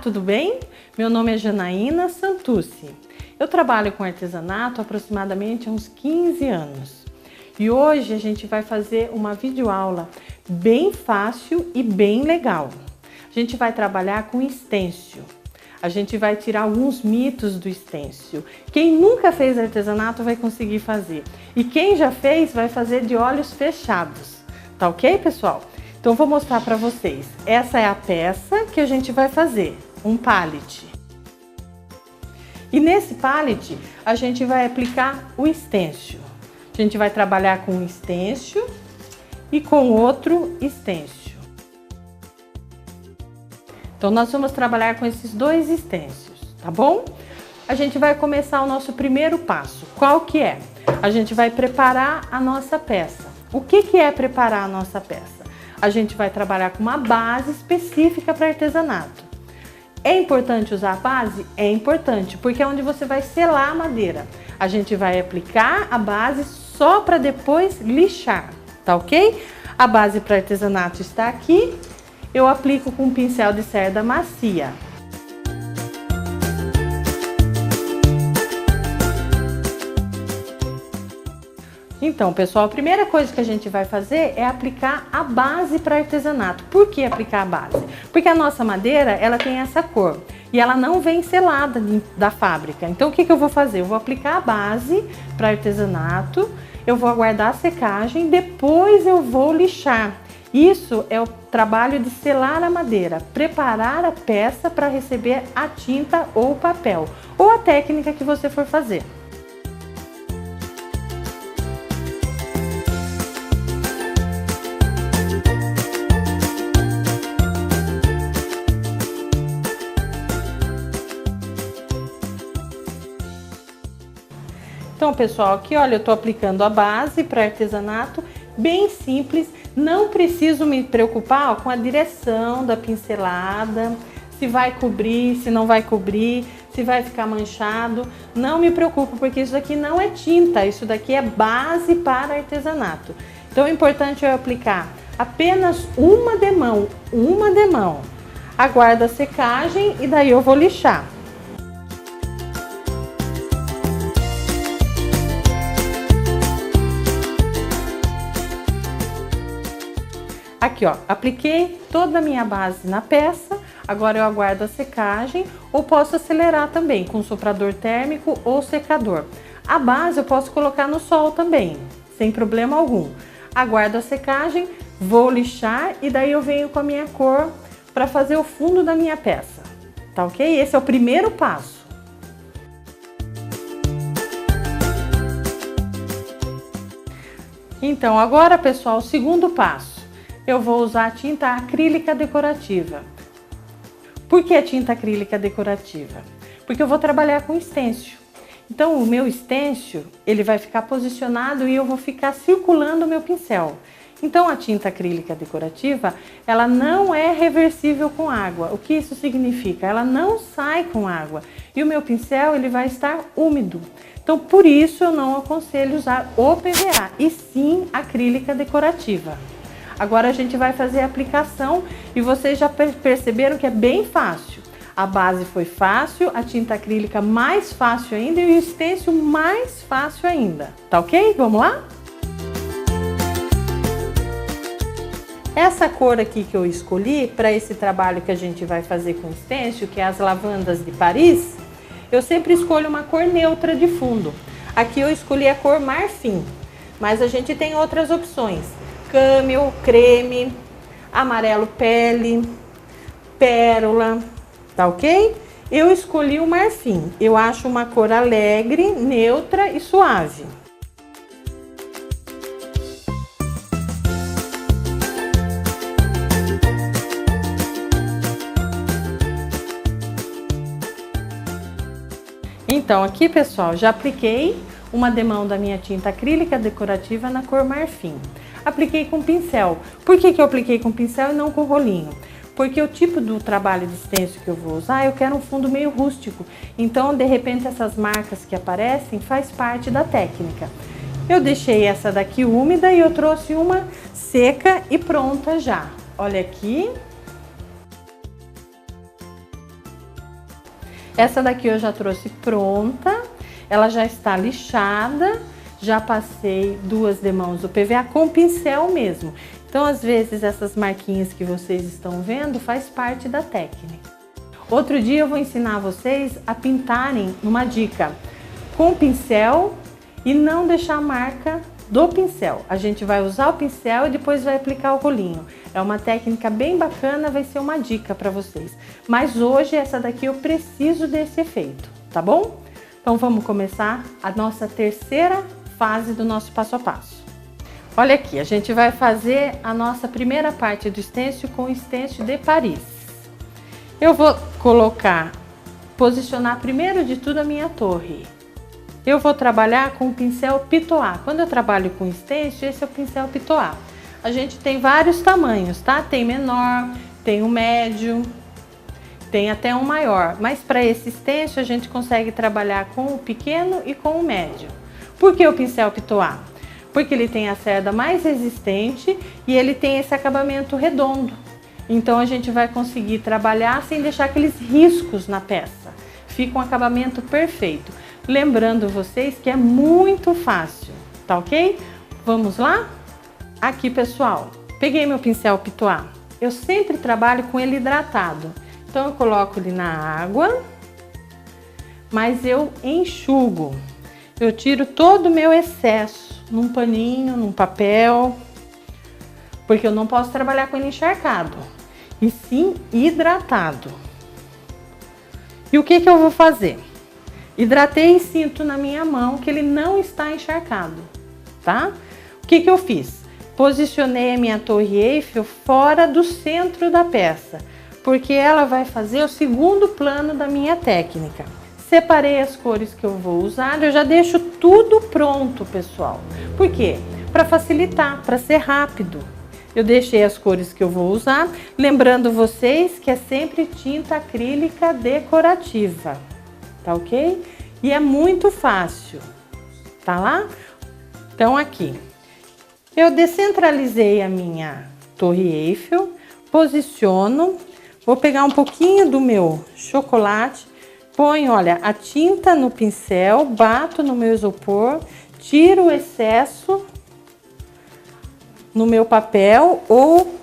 tudo bem? Meu nome é Janaína Santucci. Eu trabalho com artesanato há aproximadamente uns 15 anos. E hoje a gente vai fazer uma videoaula bem fácil e bem legal. A gente vai trabalhar com stencil. A gente vai tirar alguns mitos do stencil. Quem nunca fez artesanato vai conseguir fazer. E quem já fez vai fazer de olhos fechados. Tá ok, pessoal? Então vou mostrar para vocês. Essa é a peça que a gente vai fazer, um pallet. E nesse pallet a gente vai aplicar o stencil. A gente vai trabalhar com um stencil e com outro stencil. Então nós vamos trabalhar com esses dois stencils, tá bom? A gente vai começar o nosso primeiro passo. Qual que é? A gente vai preparar a nossa peça. O que é preparar a nossa peça? A gente vai trabalhar com uma base específica para artesanato. É importante usar a base? É importante, porque é onde você vai selar a madeira. A gente vai aplicar a base só para depois lixar, tá ok? A base para artesanato está aqui. Eu aplico com um pincel de cerda macia. Então, pessoal, a primeira coisa que a gente vai fazer é aplicar a base para artesanato. Por que aplicar a base? Porque a nossa madeira, ela tem essa cor e ela não vem selada da fábrica. Então, o que eu vou fazer? Eu vou aplicar a base para artesanato, eu vou aguardar a secagem, depois eu vou lixar. Isso é o trabalho de selar a madeira, preparar a peça para receber a tinta ou o papel, ou a técnica que você for fazer. Então, pessoal, aqui, olha, eu tô aplicando a base para artesanato, bem simples. Não preciso me preocupar, ó, com a direção da pincelada, se vai cobrir, se não vai cobrir, se vai ficar manchado. Não me preocupo, porque isso daqui não é tinta, isso daqui é base para artesanato. Então, é importante eu aplicar apenas uma demão. Aguardo a secagem e daí eu vou lixar. Aqui, ó, apliquei toda a minha base na peça, agora eu aguardo a secagem, ou posso acelerar também com soprador térmico ou secador. A base eu posso colocar no sol também, sem problema algum. Aguardo a secagem, vou lixar e daí eu venho com a minha cor para fazer o fundo da minha peça, tá ok? Esse é o primeiro passo. Então, agora, pessoal, o segundo passo. Eu vou usar a tinta acrílica decorativa. Por que a tinta acrílica decorativa? Porque eu vou trabalhar com stencil. Então, o meu stencil, ele vai ficar posicionado e eu vou ficar circulando o meu pincel. Então, a tinta acrílica decorativa, ela não é reversível com água. O que isso significa? Ela não sai com água. E o meu pincel, ele vai estar úmido. Então, por isso, eu não aconselho usar o PVA, e sim acrílica decorativa. Agora a gente vai fazer a aplicação e vocês já perceberam que é bem fácil. A base foi fácil, a tinta acrílica mais fácil ainda e o stencil mais fácil ainda. Tá ok? Vamos lá? Essa cor aqui que eu escolhi para esse trabalho que a gente vai fazer com stencil, que é as lavandas de Paris, eu sempre escolho uma cor neutra de fundo. Aqui eu escolhi a cor marfim, mas a gente tem outras opções. Câmeo, creme, amarelo pele, pérola, tá ok? Eu escolhi o marfim, eu acho uma cor alegre, neutra e suave. Então aqui, pessoal, já apliquei uma demão da minha tinta acrílica decorativa na cor marfim. Apliquei com pincel. Por que eu apliquei com pincel e não com rolinho? Porque o tipo do trabalho de stencil que eu vou usar, eu quero um fundo meio rústico. Então, de repente, essas marcas que aparecem faz parte da técnica. Eu deixei essa daqui úmida e eu trouxe uma seca e pronta já. Olha aqui. Essa daqui eu já trouxe pronta, ela já está lixada, já passei 2 demãos do PVA com pincel mesmo. Então, às vezes, essas marquinhas que vocês estão vendo faz parte da técnica. Outro dia eu vou ensinar vocês a pintarem numa dica com pincel e não deixar a marca do pincel. A gente vai usar o pincel e depois vai aplicar o rolinho. É uma técnica bem bacana, vai ser uma dica para vocês. Mas hoje essa daqui eu preciso desse efeito, tá bom? Então vamos começar a nossa terceira fase do nosso passo a passo. Olha aqui, a gente vai fazer a nossa primeira parte do stencil com o stencil de Paris. Eu vou posicionar primeiro de tudo a minha torre. Eu vou trabalhar com o pincel Pitois. Quando eu trabalho com stencil, esse é o pincel Pitois. A gente tem vários tamanhos, tá? Tem menor, tem o médio, tem até um maior. Mas para esse stencil a gente consegue trabalhar com o pequeno e com o médio. Por que o pincel Pitois? Porque ele tem a cerda mais resistente e ele tem esse acabamento redondo. Então a gente vai conseguir trabalhar sem deixar aqueles riscos na peça. Fica um acabamento perfeito. Lembrando vocês que é muito fácil, tá ok? Vamos lá? Aqui, pessoal, peguei meu pincel Pitois. Eu sempre trabalho com ele hidratado. Então eu coloco ele na água, mas eu enxugo. Eu tiro todo o meu excesso num paninho, num papel, porque eu não posso trabalhar com ele encharcado, e sim hidratado. E o que eu vou fazer? Hidratei e sinto na minha mão que ele não está encharcado, tá? O que eu fiz? Posicionei a minha torre Eiffel fora do centro da peça, porque ela vai fazer o segundo plano da minha técnica. Separei as cores que eu vou usar, eu já deixo tudo pronto, pessoal. Por quê? Para facilitar, para ser rápido. Eu deixei as cores que eu vou usar, lembrando vocês que é sempre tinta acrílica decorativa, tá ok? E é muito fácil, tá lá? Então aqui, eu descentralizei a minha torre Eiffel, posiciono, vou pegar um pouquinho do meu chocolate, ponho, olha, a tinta no pincel, bato no meu isopor, tiro o excesso no meu papel ou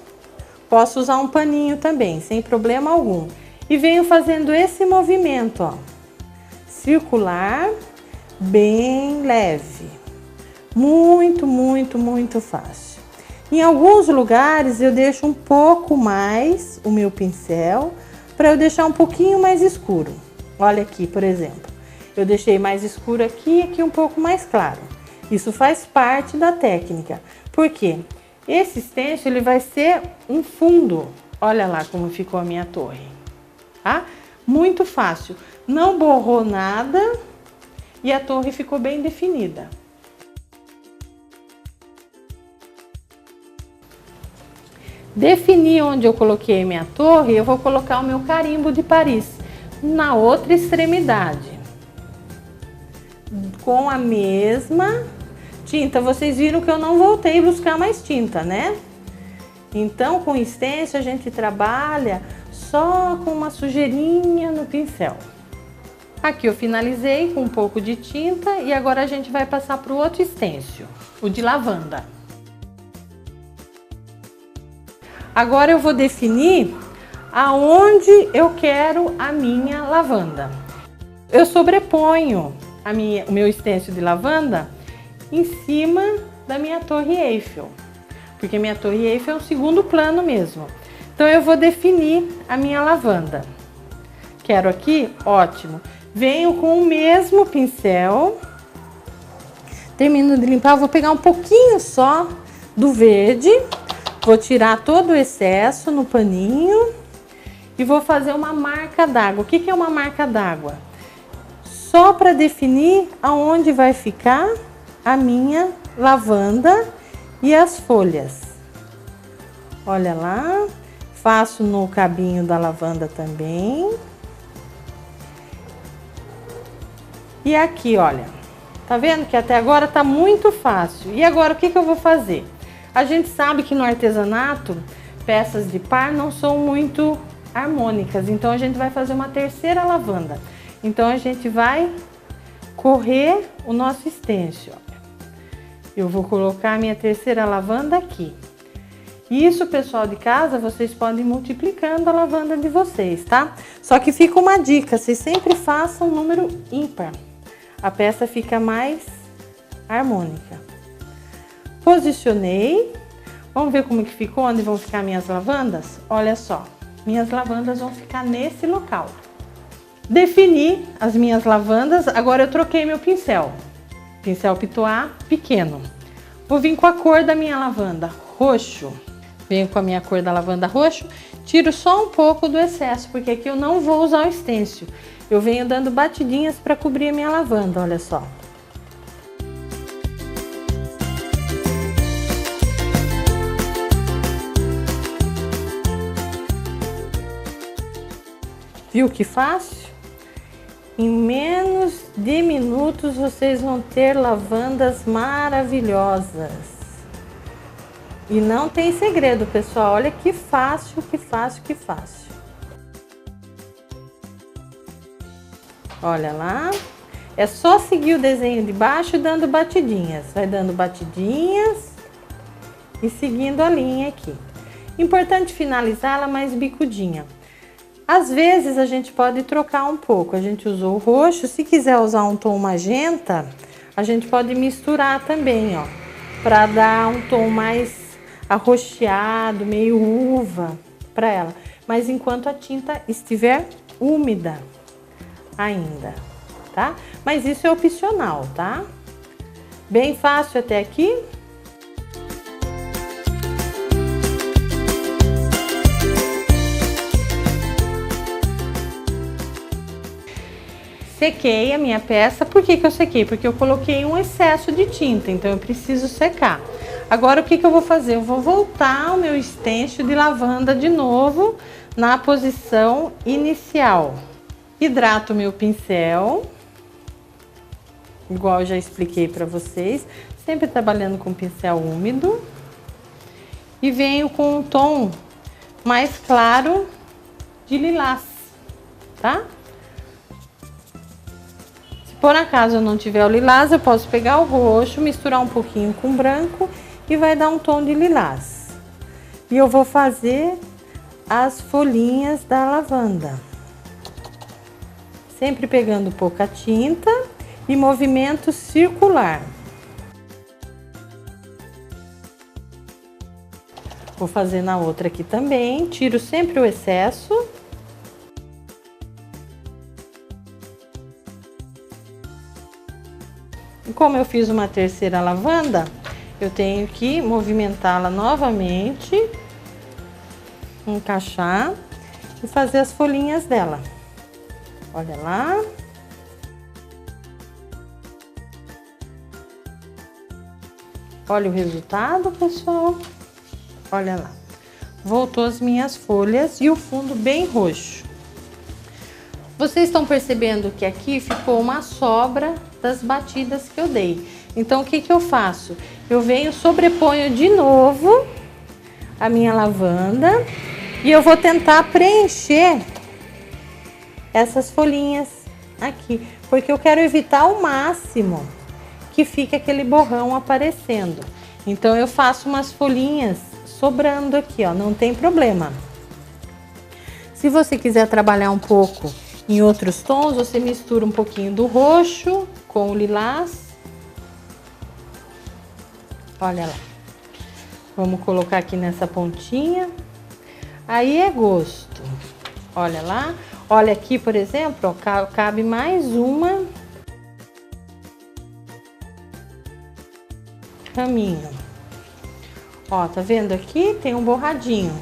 posso usar um paninho também, sem problema algum. E venho fazendo esse movimento, ó, circular, bem leve. Muito, muito, muito fácil. Em alguns lugares eu deixo um pouco mais o meu pincel para eu deixar um pouquinho mais escuro. Olha aqui, por exemplo, eu deixei mais escuro aqui e aqui um pouco mais claro. Isso faz parte da técnica. Por quê? Esse stencil ele vai ser um fundo. Olha lá como ficou a minha torre, tá? Muito fácil. Não borrou nada e a torre ficou bem definida. Defini onde eu coloquei minha torre, eu vou colocar o meu carimbo de Paris na outra extremidade. Com a mesma tinta. Vocês viram que eu não voltei buscar mais tinta, né? Então, com stencil a gente trabalha só com uma sujeirinha no pincel. Aqui eu finalizei com um pouco de tinta e agora a gente vai passar para o outro stencil, o de lavanda. Agora eu vou definir aonde eu quero a minha lavanda. Eu sobreponho o meu stencil de lavanda em cima da minha torre Eiffel, porque minha torre Eiffel é o segundo plano mesmo. Então eu vou definir a minha lavanda. Quero aqui, ótimo. Venho com o mesmo pincel, termino de limpar, vou pegar um pouquinho só do verde, vou tirar todo o excesso no paninho e vou fazer uma marca d'água. O que é uma marca d'água? Só para definir aonde vai ficar a minha lavanda e as folhas. Olha lá, faço no cabinho da lavanda também. E aqui, olha, tá vendo que até agora tá muito fácil. E agora o que eu vou fazer? A gente sabe que no artesanato, peças de par não são muito harmônicas, então a gente vai fazer uma terceira lavanda. Então a gente vai correr o nosso stencil. Eu vou colocar a minha terceira lavanda aqui. Isso, pessoal de casa, vocês podem ir multiplicando a lavanda de vocês, tá? Só que fica uma dica, vocês sempre façam um número ímpar. A peça fica mais harmônica. Posicionei. Vamos ver como que ficou, onde vão ficar minhas lavandas? Olha só, minhas lavandas vão ficar nesse local. Defini as minhas lavandas, agora eu troquei meu pincel. Pincel Pitois pequeno. Vou vir com a cor da minha lavanda, roxo. Venho com a minha cor da lavanda roxo, tiro só um pouco do excesso, porque aqui eu não vou usar o stencil. Eu venho dando batidinhas para cobrir a minha lavanda, olha só. Viu que fácil? Em menos de minutos vocês vão ter lavandas maravilhosas. E não tem segredo, pessoal. Olha que fácil, que fácil, que fácil. Olha lá. É só seguir o desenho de baixo dando batidinhas. Vai dando batidinhas e seguindo a linha aqui. Importante finalizá-la mais bicudinha. Às vezes a gente pode trocar um pouco. A gente usou o roxo. Se quiser usar um tom magenta, a gente pode misturar também, ó, para dar um tom mais arroxeado, meio uva para ela. Mas enquanto a tinta estiver úmida ainda, tá? Mas isso é opcional, tá? Bem fácil até aqui. Sequei a minha peça. Por que que eu sequei? Porque eu coloquei um excesso de tinta, então eu preciso secar. Agora o que que eu vou fazer? Eu vou voltar o meu stencil de lavanda de novo na posição inicial. Hidrato o meu pincel, igual eu já expliquei para vocês, sempre trabalhando com pincel úmido. E venho com um tom mais claro de lilás, tá? Por acaso eu não tiver o lilás, eu posso pegar o roxo, misturar um pouquinho com branco e vai dar um tom de lilás. E eu vou fazer as folhinhas da lavanda. Sempre pegando pouca tinta e movimento circular. Vou fazer na outra aqui também, tiro sempre o excesso. E como eu fiz uma terceira lavanda, eu tenho que movimentá-la novamente, encaixar e fazer as folhinhas dela. Olha lá. Olha o resultado, pessoal. Olha lá. Voltou as minhas folhas e o fundo bem roxo. Vocês estão percebendo que aqui ficou uma sobra das batidas que eu dei. Então, o que que eu faço? Eu venho, sobreponho de novo a minha lavanda e eu vou tentar preencher essas folhinhas aqui, porque eu quero evitar ao máximo que fique aquele borrão aparecendo. Então, eu faço umas folhinhas sobrando aqui, ó, não tem problema. Se você quiser trabalhar um pouco em outros tons, você mistura um pouquinho do roxo com o lilás. Olha lá. Vamos colocar aqui nessa pontinha. Aí é gosto. Olha lá. Olha aqui, por exemplo, ó, cabe mais uma raminho. Ó, tá vendo aqui? Tem um borradinho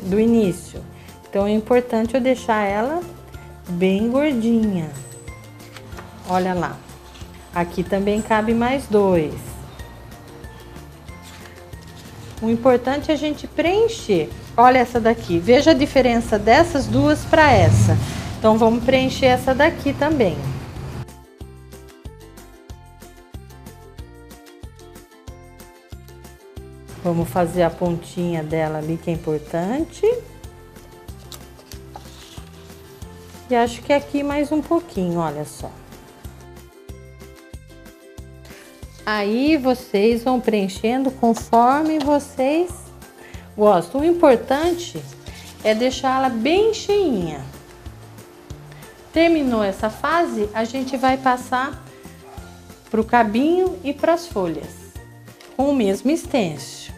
do início. Então, é importante eu deixar ela bem gordinha. Olha lá. Aqui também cabe mais dois. O importante é a gente preencher. Olha essa daqui. Veja a diferença dessas duas para essa. Então, vamos preencher essa daqui também. Vamos fazer a pontinha dela ali, que é importante. E acho que aqui mais um pouquinho, olha só. Aí vocês vão preenchendo conforme vocês gostam. O importante é deixá-la bem cheinha. Terminou essa fase, a gente vai passar para o cabinho e para as folhas com o mesmo stencil.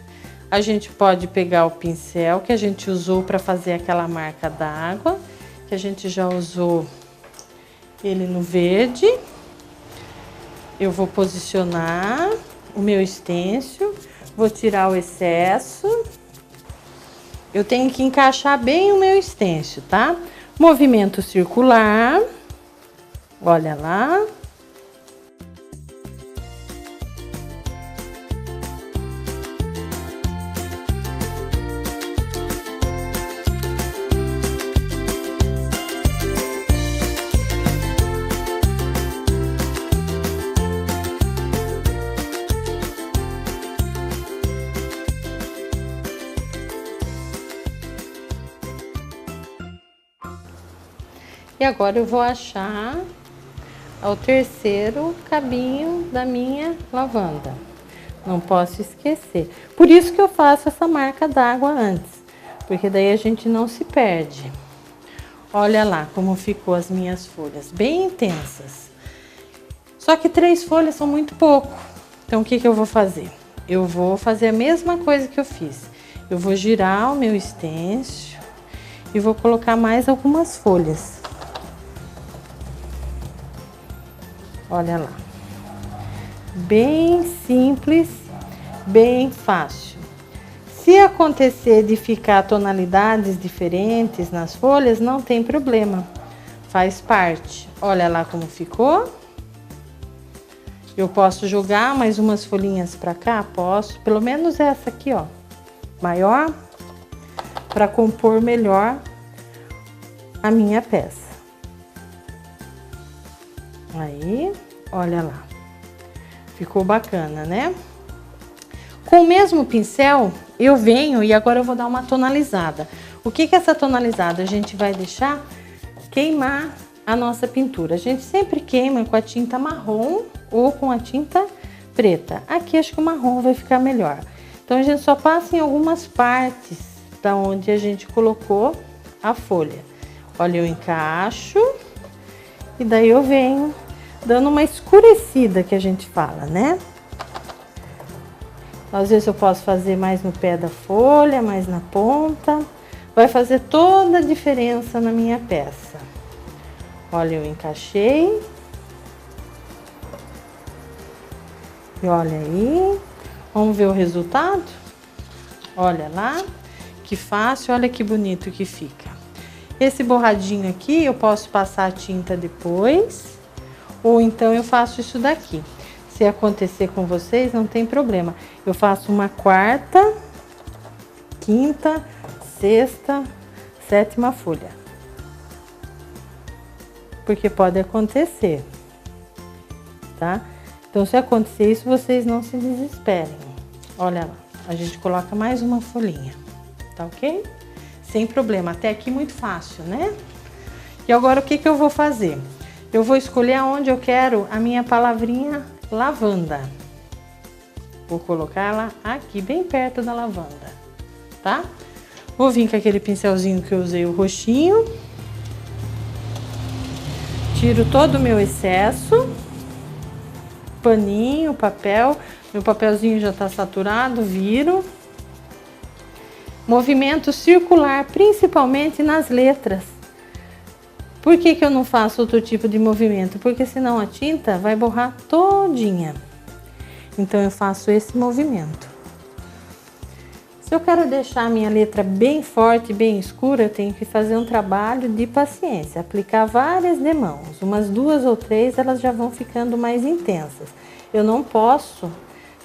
A gente pode pegar o pincel que a gente usou para fazer aquela marca d'água, que a gente já usou ele no verde. Eu vou posicionar o meu stencil, vou tirar o excesso. Eu tenho que encaixar bem o meu stencil, tá? Movimento circular, olha lá. E agora eu vou achar o terceiro cabinho da minha lavanda. Não posso esquecer. Por isso que eu faço essa marca d'água antes, porque daí a gente não se perde. Olha lá como ficou as minhas folhas, bem intensas. Só que 3 folhas são muito pouco. Então o que eu vou fazer? Eu vou fazer a mesma coisa que eu fiz. Eu vou girar o meu stencil e vou colocar mais algumas folhas. Olha lá, bem simples, bem fácil. Se acontecer de ficar tonalidades diferentes nas folhas, não tem problema, faz parte. Olha lá como ficou. Eu posso jogar mais umas folhinhas para cá? Posso, pelo menos essa aqui, ó, maior, para compor melhor a minha peça. Aí, olha lá, ficou bacana, né? Com o mesmo pincel, eu venho e agora eu vou dar uma tonalizada. O que é essa tonalizada? A gente vai deixar queimar a nossa pintura. A gente sempre queima com a tinta marrom ou com a tinta preta. Aqui acho que o marrom vai ficar melhor. Então a gente só passa em algumas partes da onde a gente colocou a folha. Olha, eu encaixo e daí eu venho dando uma escurecida, que a gente fala, né? Às vezes eu posso fazer mais no pé da folha, mais na ponta. Vai fazer toda a diferença na minha peça. Olha, eu encaixei. E olha aí. Vamos ver o resultado? Olha lá, que fácil, olha que bonito que fica. Esse borradinho aqui eu posso passar a tinta depois. Ou então eu faço isso daqui. Se acontecer com vocês, não tem problema. Eu faço uma quarta, quinta, sexta, sétima folha. Porque pode acontecer, tá? Então, se acontecer isso, vocês não se desesperem. Olha lá, a gente coloca mais uma folhinha, tá ok? Sem problema, até aqui muito fácil, né? E agora o que eu vou fazer? Eu vou escolher aonde eu quero a minha palavrinha lavanda. Vou colocar ela aqui, bem perto da lavanda, tá? Vou vir com aquele pincelzinho que eu usei, o roxinho. Tiro todo o meu excesso. Paninho, papel. Meu papelzinho já tá saturado, viro. Movimento circular, principalmente nas letras. Por que eu não faço outro tipo de movimento? Porque senão a tinta vai borrar todinha. Então eu faço esse movimento. Se eu quero deixar a minha letra bem forte, bem escura, eu tenho que fazer um trabalho de paciência. Aplicar várias demãos, umas 2 ou 3, elas já vão ficando mais intensas. Eu não posso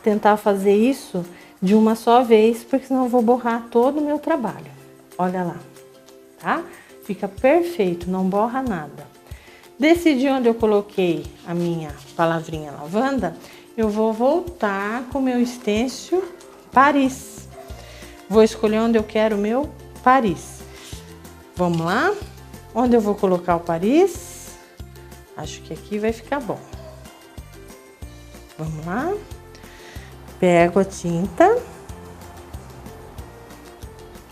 tentar fazer isso de uma só vez, porque senão eu vou borrar todo o meu trabalho. Olha lá, tá? Fica perfeito, não borra nada. Decidi onde eu coloquei a minha palavrinha lavanda, eu vou voltar com o meu stencil Paris. Vou escolher onde eu quero o meu Paris. Vamos lá? Onde eu vou colocar o Paris? Acho que aqui vai ficar bom. Vamos lá. Pego a tinta.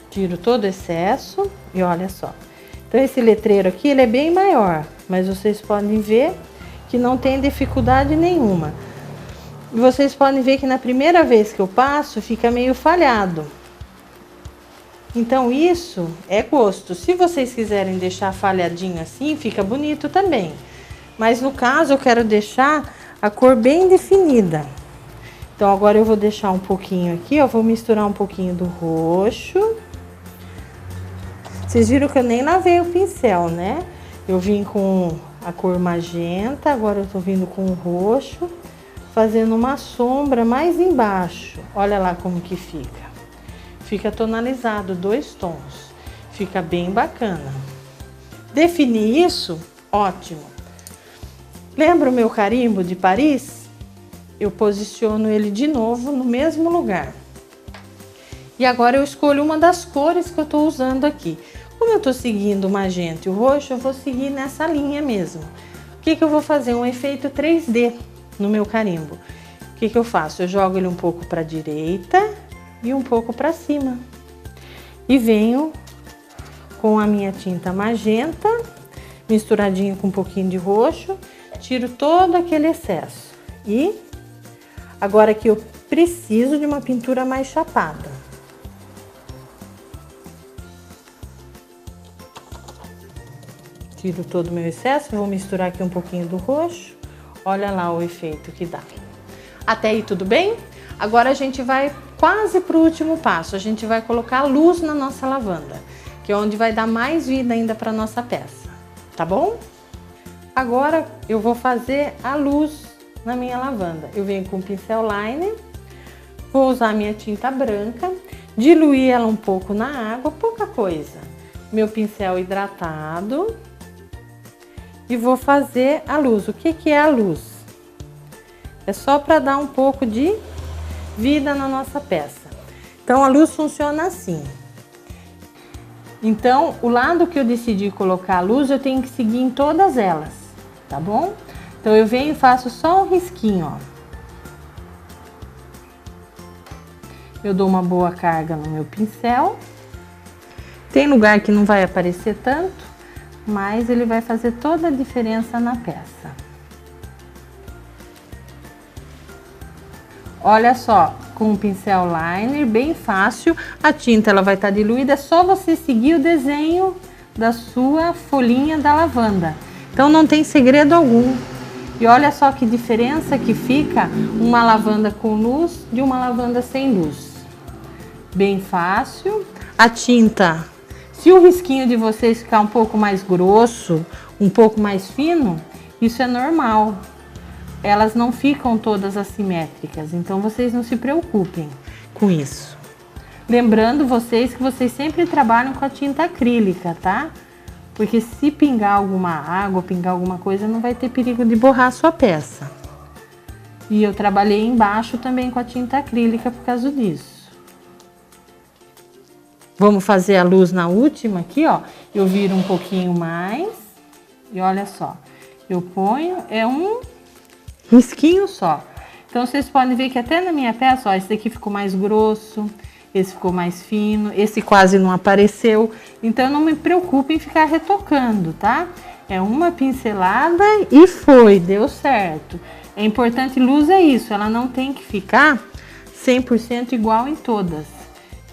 Tiro todo o excesso e olha só. Então esse letreiro aqui, ele é bem maior, mas vocês podem ver que não tem dificuldade nenhuma. E vocês podem ver que na primeira vez que eu passo, fica meio falhado. Então isso é gosto. Se vocês quiserem deixar falhadinho assim, fica bonito também. Mas no caso eu quero deixar a cor bem definida. Então agora eu vou deixar um pouquinho aqui, ó, vou misturar um pouquinho do roxo. Vocês viram que eu nem lavei o pincel, né? Eu vim com a cor magenta, agora eu tô vindo com o roxo, fazendo uma sombra mais embaixo. Olha lá como que fica. Fica tonalizado, 2 tons. Fica bem bacana. Definir isso, ótimo. Lembra o meu carimbo de Paris? Eu posiciono ele de novo no mesmo lugar. E agora eu escolho uma das cores que eu tô usando aqui. Como eu tô seguindo o magenta e o roxo, eu vou seguir nessa linha mesmo. O que que eu vou fazer? Um efeito 3D no meu carimbo. O que que eu faço? Eu jogo ele um pouco para a direita e um pouco para cima. E venho com a minha tinta magenta, misturadinha com um pouquinho de roxo, tiro todo aquele excesso. E agora que eu preciso de uma pintura mais chapada. Tiro todo o meu excesso, vou misturar aqui um pouquinho do roxo. Olha lá o efeito que dá. Até aí tudo bem? Agora a gente vai quase para o último passo. A gente vai colocar luz na nossa lavanda, que é onde vai dar mais vida ainda para nossa peça, tá bom? Agora eu vou fazer a luz na minha lavanda. Eu venho com o pincel liner, vou usar a minha tinta branca, diluir ela um pouco na água, pouca coisa. Meu pincel hidratado. E vou fazer a luz. O que que é a luz? É só para dar um pouco de vida na nossa peça. Então a luz funciona assim. Então o lado que eu decidi colocar a luz, eu tenho que seguir em todas elas, tá bom? Então eu venho e faço só um risquinho, ó. Eu dou uma boa carga no meu pincel. Tem lugar que não vai aparecer tanto, mas ele vai fazer toda a diferença na peça. Olha só, com o pincel liner, bem fácil, a tinta ela vai estar diluída, é só você seguir o desenho da sua folhinha da lavanda. Então não tem segredo algum. E olha só que diferença que fica uma lavanda com luz de uma lavanda sem luz. Bem fácil. A tinta, se o risquinho de vocês ficar um pouco mais grosso, um pouco mais fino, isso é normal. Elas não ficam todas assimétricas, então vocês não se preocupem com isso. Lembrando vocês que vocês sempre trabalham com a tinta acrílica, tá? Porque se pingar alguma água, pingar alguma coisa, não vai ter perigo de borrar a sua peça. E eu trabalhei embaixo também com a tinta acrílica por causa disso. Vamos fazer a luz na última aqui, ó. Eu viro um pouquinho mais e olha só. Eu ponho, é um risquinho só. Então vocês podem ver que até na minha peça, ó, esse daqui ficou mais grosso, esse ficou mais fino, esse quase não apareceu. Então não me preocupe em ficar retocando, tá? É uma pincelada e foi, deu certo. É importante, luz é isso, ela não tem que ficar 100% igual em todas.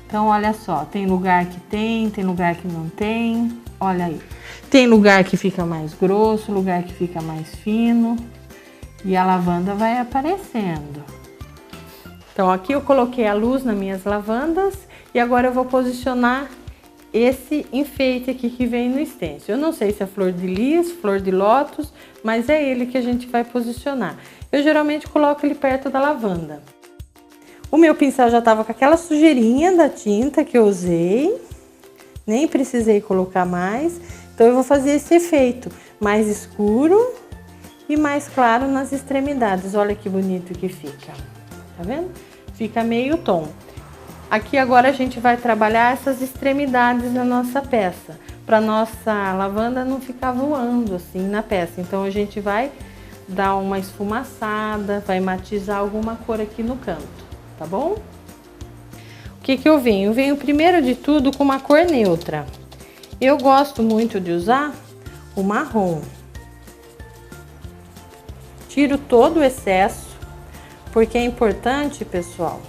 Então olha só, tem lugar que tem lugar que não tem, olha aí. Tem lugar que fica mais grosso, lugar que fica mais fino. E a lavanda vai aparecendo. Então aqui eu coloquei a luz nas minhas lavandas e agora eu vou posicionar esse enfeite aqui que vem no stencil. Eu não sei se é flor de lis, flor de lótus, mas é ele que a gente vai posicionar. Eu geralmente coloco ele perto da lavanda. O meu pincel já estava com aquela sujeirinha da tinta que eu usei, nem precisei colocar mais. Então eu vou fazer esse efeito mais escuro e mais claro nas extremidades. Olha que bonito que fica, tá vendo? Fica meio tom. Aqui agora a gente vai trabalhar essas extremidades na nossa peça. para nossa lavanda não ficar voando assim na peça. Então a gente vai dar uma esfumaçada, vai matizar alguma cor aqui no canto, tá bom? O que que eu venho? Eu venho primeiro de tudo com uma cor neutra. Eu gosto muito de usar o marrom. Tiro todo o excesso, porque é importante, pessoal,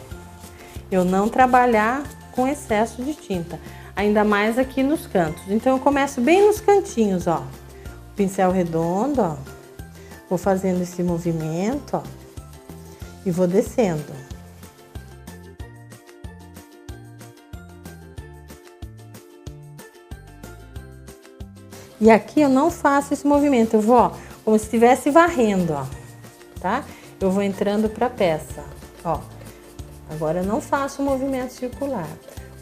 eu não trabalhar com excesso de tinta, ainda mais aqui nos cantos. Então eu começo bem nos cantinhos, ó. Pincel redondo, ó. Vou fazendo esse movimento, ó, e vou descendo. E aqui eu não faço esse movimento, eu vou, ó, como se estivesse varrendo, ó, tá? Eu vou entrando pra peça, ó. Agora eu não faço o movimento circular,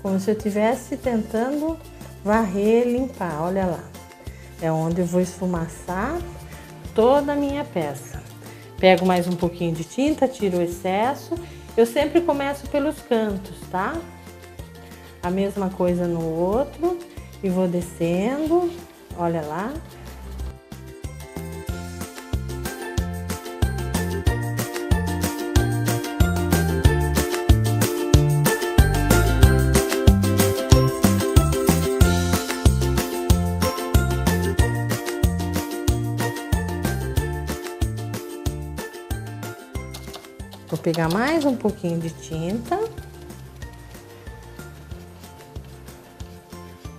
como se eu estivesse tentando varrer, limpar, olha lá. É onde eu vou esfumaçar toda a minha peça. Pego mais um pouquinho de tinta, tiro o excesso. Eu sempre começo pelos cantos, tá? A mesma coisa no outro e vou descendo, olha lá. Vou pegar mais um pouquinho de tinta.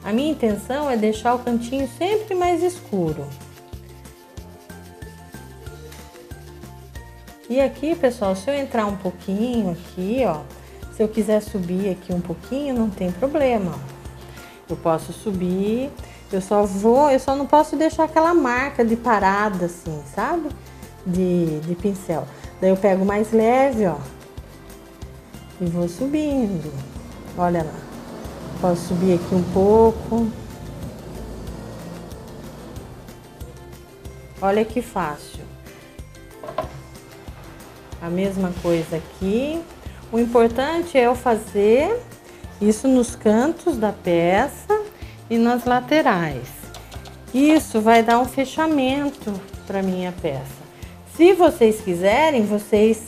A minha intenção é deixar o cantinho sempre mais escuro. E aqui, pessoal, se eu entrar um pouquinho aqui, ó, se eu quiser subir aqui um pouquinho, não tem problema. Eu posso subir, eu só não posso deixar aquela marca de parada assim, sabe? De pincel. Daí eu pego mais leve, ó, e vou subindo. Olha lá. Posso subir aqui um pouco. Olha que fácil. A mesma coisa aqui. O importante é eu fazer isso nos cantos da peça e nas laterais. Isso vai dar um fechamento para minha peça. Se vocês quiserem, vocês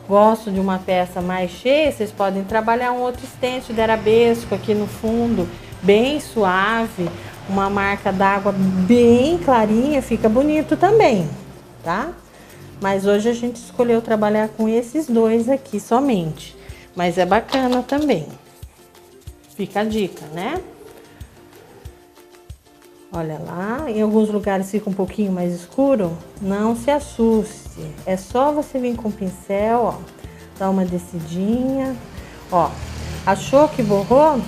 gostam de uma peça mais cheia, vocês podem trabalhar um outro stencil de arabesco aqui no fundo, bem suave, uma marca d'água bem clarinha, fica bonito também, tá? Mas hoje a gente escolheu trabalhar com esses dois aqui somente, mas é bacana também. Fica a dica, né? Olha lá, em alguns lugares fica um pouquinho mais escuro, não se assuste. É só você vir com o pincel, ó, dar uma descidinha, ó. Achou que borrou?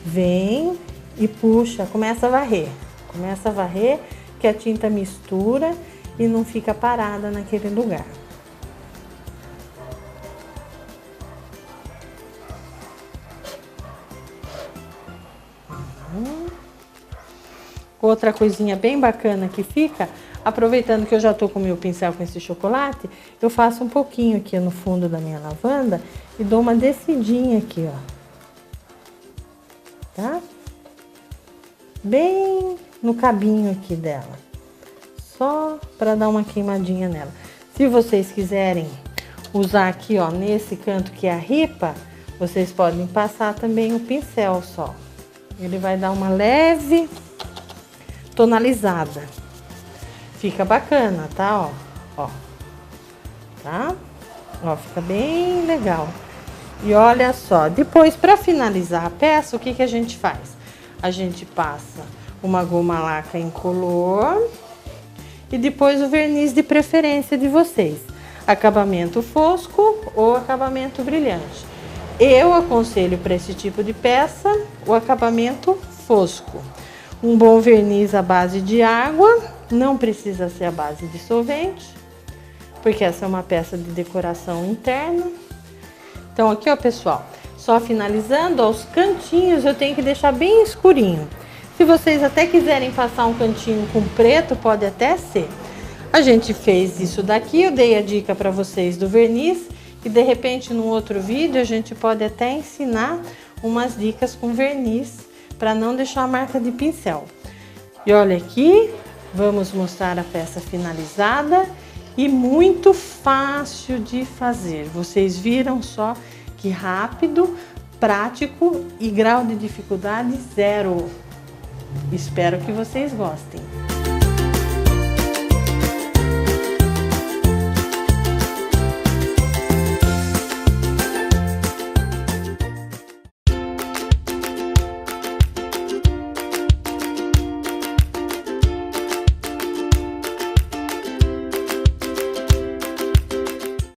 Vem e puxa, começa a varrer. Começa a varrer, que a tinta mistura e não fica parada naquele lugar. Outra coisinha bem bacana que fica, aproveitando que eu já tô com o meu pincel com esse chocolate, eu faço um pouquinho aqui no fundo da minha lavanda e dou uma descidinha aqui, ó. Tá? Bem no cabinho aqui dela. Só para dar uma queimadinha nela. Se vocês quiserem usar aqui, ó, nesse canto que é a ripa, vocês podem passar também o pincel só. Ele vai dar uma leve tonalizada. Fica bacana, tá? Ó. Tá? Ó, fica bem legal. E olha só, depois para finalizar a peça, o que que a gente faz? A gente passa uma goma laca incolor e depois o verniz de preferência de vocês. Acabamento fosco ou acabamento brilhante. Eu aconselho para esse tipo de peça o acabamento fosco. Um bom verniz à base de água, não precisa ser à base de solvente, porque essa é uma peça de decoração interna. Então aqui, ó, pessoal, só finalizando, ó, os cantinhos eu tenho que deixar bem escurinho. Se vocês até quiserem passar um cantinho com preto, pode até ser. A gente fez isso daqui, eu dei a dica para vocês do verniz e de repente num outro vídeo a gente pode até ensinar umas dicas com verniz para não deixar a marca de pincel. E olha aqui, vamos mostrar a peça finalizada e muito fácil de fazer. Vocês viram só que rápido, prático e grau de dificuldade zero. Espero que vocês gostem.